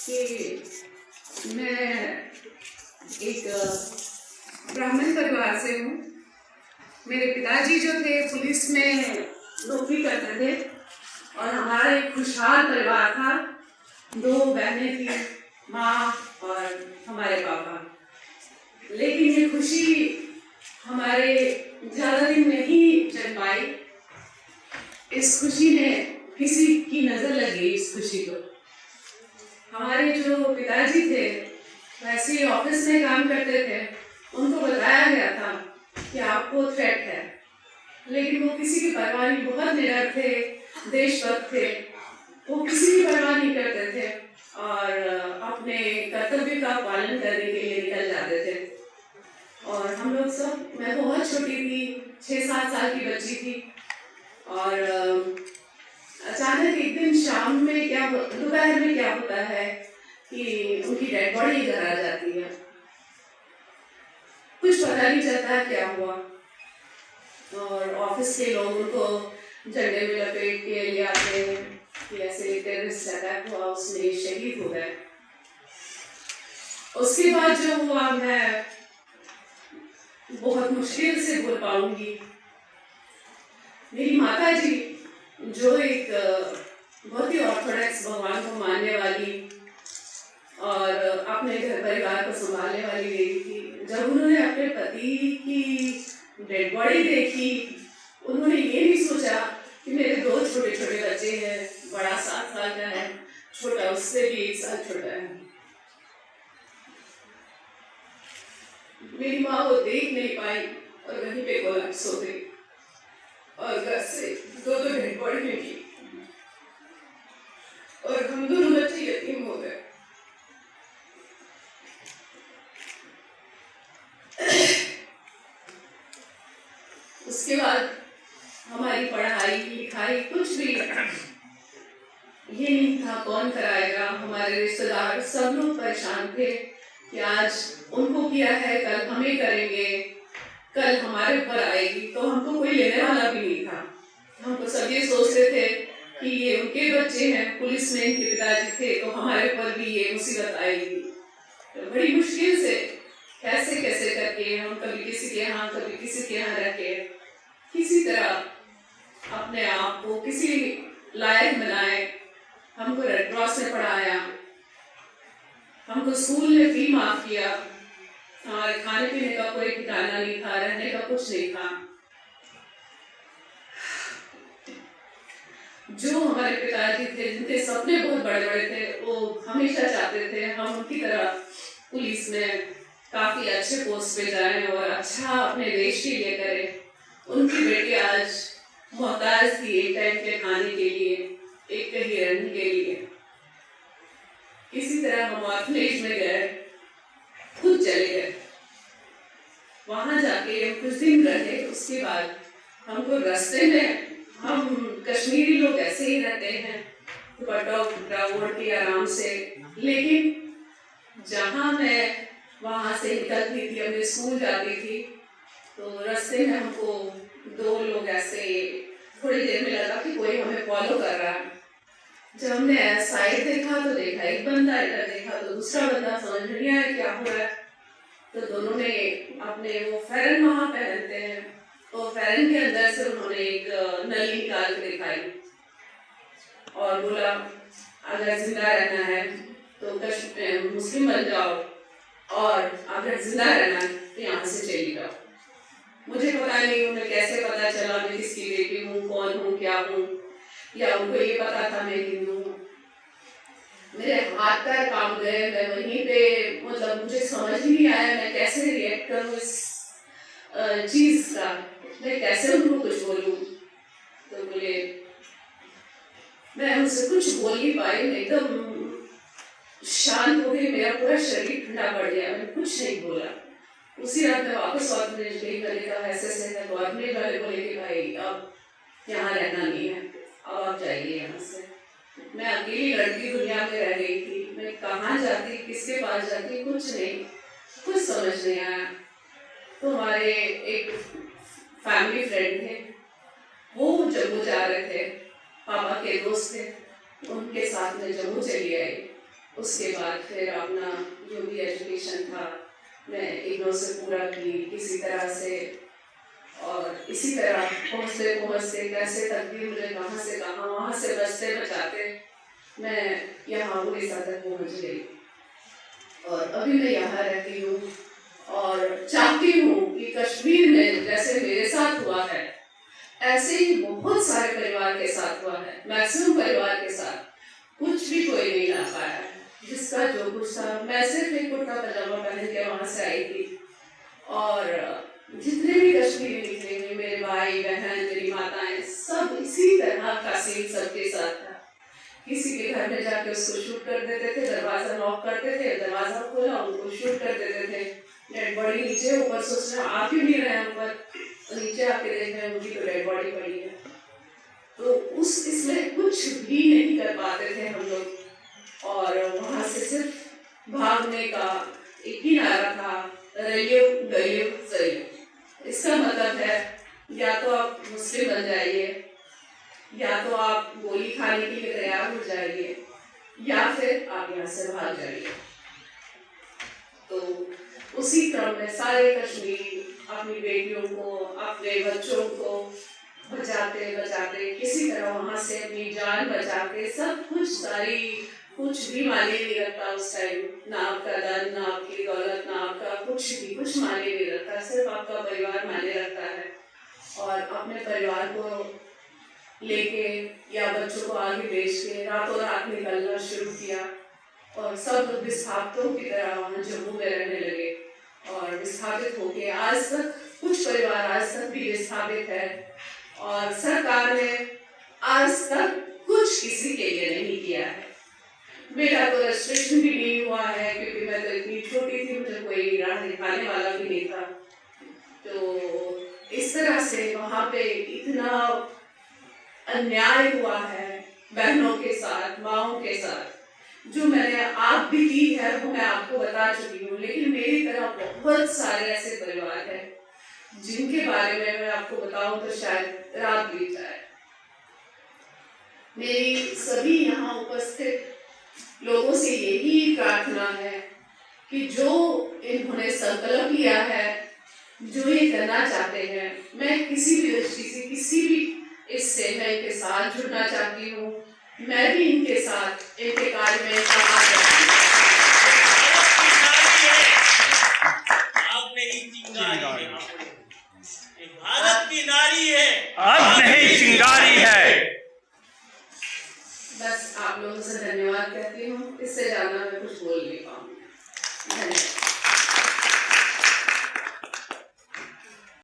कि मैं एक ब्राह्मण परिवार से हूँ। मेरे पिताजी जो थे पुलिस में नौकरी करते थे और हमारा एक खुशहाल परिवार था। 2 बहनें थी, माँ और हमारे पापा। लेकिन ये खुशी हमारे ज़्यादा दिन नहीं चल पाई। इस खुशी में किसी की नज़र लगी। इस खुशी को हमारे जो पिताजी थे वैसे ऑफिस में काम करते थे, उनको बताया गया था कि आपको थ्रेट है, लेकिन वो किसी की परवाह नहीं, बहुत निडर थे, देशभक्त थे, वो किसी की परवाह नहीं करते थे और अपने कर्तव्य का पालन करने के लिए निकल जाते थे। और हम लोग सब, मैं बहुत छोटी थी, 6-7 साल की बच्ची थी और अचानक एक दिन शाम में दोपहर में क्या होता है कि उनकी डेड बॉडी घर आ जाती है। कुछ पता नहीं चलता क्या हुआ और ऑफिस के लोग उनको झंडे में लपेट के ले आते हैं कि ऐसे टेररिस्ट अटैक हुआ, उसमें शहीद हो गए। उसके बाद जो हुआ मैं बहुत मुश्किल से भूल पाऊंगी। मेरी माता जी जो एक बहुत ही ऑर्थोडॉक्स भगवान को मानने वाली और अपने घर परिवार को संभालने वाली लेडी थी, जब उन्होंने अपने पति की डेड बॉडी देखी, उन्होंने ये नहीं सोचा कि मेरे 2 छोटे छोटे बच्चे हैं, बड़ा 7 साल का है, छोटा उससे भी 1 साल छोटा है। मेरी माँ वो देख नहीं पाई और वहीं पे कोलैप्स हो गई और घर से 2 डेड बॉडी निकली और हम दोनों बच्चे यतीम हो गए। उसके बाद हमारी पढ़ाई लिखाई कुछ भी ये नहीं था, कौन कराएगा। हमारे रिश्तेदार सब लोग परेशान थे कि आज उनको किया है, कल हमें करेंगे, कल हमारे ऊपर आएगी, तो हमको कोई लेने वाला भी नहीं था। हम तो सब ये सोचते थे कि ये उनके बच्चे हैं, पुलिस में इनके पिताजी थे, तो हमारे ऊपर भी ये मुसीबत आएगी। तो बड़ी मुश्किल से कैसे कैसे करके हम कभी किसी के यहाँ कभी किसी के यहाँ रह के किसी तरह अपने आप को किसी लायक बनाए। हमको रेड क्रॉस में पढ़ाया, हमको स्कूल ने फी माफ किया, हमारे खाने पीने का कोई ठिकाना नहीं था, रहने का कुछ नहीं था। जो हमारे पिताजी थे जिनके सपने बहुत बड़े बड़े थे, वो हमेशा चाहते थे हम उनकी तरह पुलिस में काफी अच्छे पोस्ट पे जाएं और अच्छा अपने देश के लिए करें। उनकी बेटी आज मोहताज थी एक टाइम के खाने के लिए, एक कहीं रहने के लिए। इसी तरह हम ऑर्फनेज में गए, खुद चले गए, वहां जाके हम कुछ दिन रहे। उसके बाद हमको रास्ते में, हम कश्मीरी लोग ऐसे ही रहते हैं, दुपट्टा ओढ़ के आराम से, लेकिन जहाँ मैं वहाँ से निकलती थी, अपने स्कूल जाती थी, तो रास्ते में हमको 2 लोग ऐसे थोड़ी देर में लगा कि कोई हमें फॉलो कर रहा है। जब हमने साइड देखा तो देखा एक बंदा, इधर देखा तो दूसरा बंदा, समझ नहीं आया क्या हो रहा है। तो दोनों ने अपने वो फेरन वहाँ पहनते हैं, तो फेरन के अंदर से उन्होंने एक नली निकाल के दिखाई और बोला अगर जिंदा रहना है तो मुस्लिम बन जाओ और अगर जिंदा रहना है तो यहाँ से चली जाओ। मुझे पता नहीं उन्हें कैसे पता चला मैं किसकी बेटी हूँ, कौन हूँ, क्या हूँ, या उनको ये पता था मैं हिंदू हूँ। मेरे हाथ पैर कांप गए, मैं वहीं पे, मतलब मुझे समझ ही नहीं आया मैं कैसे रिएक्ट करूँ इस चीज का, मैं कैसे उनको कुछ बोलूँ। तो बोले, मैं उनसे कुछ बोल नहीं पाई, एकदम शांत हो गई, मेरा पूरा शरीर ठंडा पड़ गया, मैंने कुछ नहीं बोला। उसी रात में वापस ऑर्फनेज गई, मैंने कहा ऐसे है, तो ऑर्फनेज वाले बोले कि भाई अब यहाँ रहना नहीं है, अब आप जाइए यहाँ से। मैं अकेली लड़की दुनिया में रह गई थी, मैं कहाँ जाती, किसके पास जाती, कुछ नहीं, कुछ समझ नहीं आया। तो हमारे एक फैमिली फ्रेंड थे, वो जम्मू जा रहे थे, पापा के दोस्त थे, उनके साथ में जम्मू चली आई। उसके बाद फिर अपना जो भी एजुकेशन था मैं इग्नोर से पूरा की किसी तरह से, और इसी तरह पहुँचते पहुँचते कैसे तकदीर मुझे कहाँ से कहाँ, वहाँ से बचते बचाते मैं यहाँ उड़ीसा तक पहुँच गई। और अभी मैं यहाँ रहती हूँ और चाहती हूँ कि कश्मीर में जैसे मेरे साथ हुआ है ऐसे ही बहुत सारे परिवार के साथ हुआ है। मैक्सिमम परिवार के साथ कुछ भी कोई नहीं ला पाया है। जिसका जो कुछ था, मैं सिर्फ एक कुर्ता पजामा पहन के वहाँ से आई थी, और जितने भी कश्मीरी निकले, मेरे भाई बहन मेरी माताएं, सब इसी तरह का सीन सबके साथ था। किसी के घर में जाके उसको शूट कर देते थे, दरवाजा नॉक करते थे, दरवाजा खोला उनको शूट कर देते थे, डेड बॉडी नीचे, ऊपर सोच रहे आ क्यों नहीं रहे ऊपर, तो नीचे आके देख रहे हैं उनकी तो डेड बॉडी पड़ी है। तो इसमें कुछ भी नहीं कर पाते थे हम लोग, और वहां से सिर्फ भागने का एक ही नारा था, रहियो गलियो सही। इसका मतलब है या तो आप मुस्लिम बन जाइए, या तो आप गोली खाने के लिए तैयार हो जाइए, या फिर आप यहाँ से भाग जाइए। तो उसी क्रम में सारे कश्मीरी अपनी बेटियों को, अपने बच्चों को बचाते बचाते किसी तरह वहां से अपनी जान बचा के, सब कुछ सारी, कुछ भी मायने नहीं रखता उस टाइम, ना आपका धन, ना आपकी दौलत, ना आपका कुछ भी, कुछ मायने नहीं रखता, सिर्फ आपका परिवार मायने रखता है। और अपने परिवार को लेके या बच्चों को आगे बेच के रातों रात निकलना शुरू किया, और सब विस्थापितों की तरह वहाँ जम्मू में रहने लगे, और विस्थापित होके आज तक कुछ परिवार आज तक भी विस्थापित है, और सरकार ने आज तक कुछ किसी के लिए नहीं किया है। मेरा तो रजिस्ट्रेशन भी नहीं हुआ है, क्योंकि मैं तो इतनी छोटी थी, मुझे कोई राह दिखाने वाला भी नहीं था। तो इस तरह से वहाँ पे इतना अन्याय हुआ है बहनों के साथ, माओं के साथ, जो मैंने आप भी की है वो मैं आपको बता चुकी हूँ, लेकिन मेरी तरह बहुत सारे ऐसे परिवार हैं जिनके बारे में मैं आपको बताऊं तो शायद रात बीत जाए। मेरी सभी यहाँ उपस्थित लोगों से यही प्रार्थना है कि जो इन्होंने संकल्प लिया है, जो ये करना चाहते हैं, मैं किसी भी दृष्टि से, किसी भी इससे मैं इनके साथ जुड़ना चाहती हूँ। मैं भी इनके साथ इनके कार्य में भारत की नारी है, अब नहीं चिंगारी है। बस आप लोगों से धन्यवाद कहती हूँ, इससे ज्यादा मैं कुछ बोल नहीं पाऊंगी।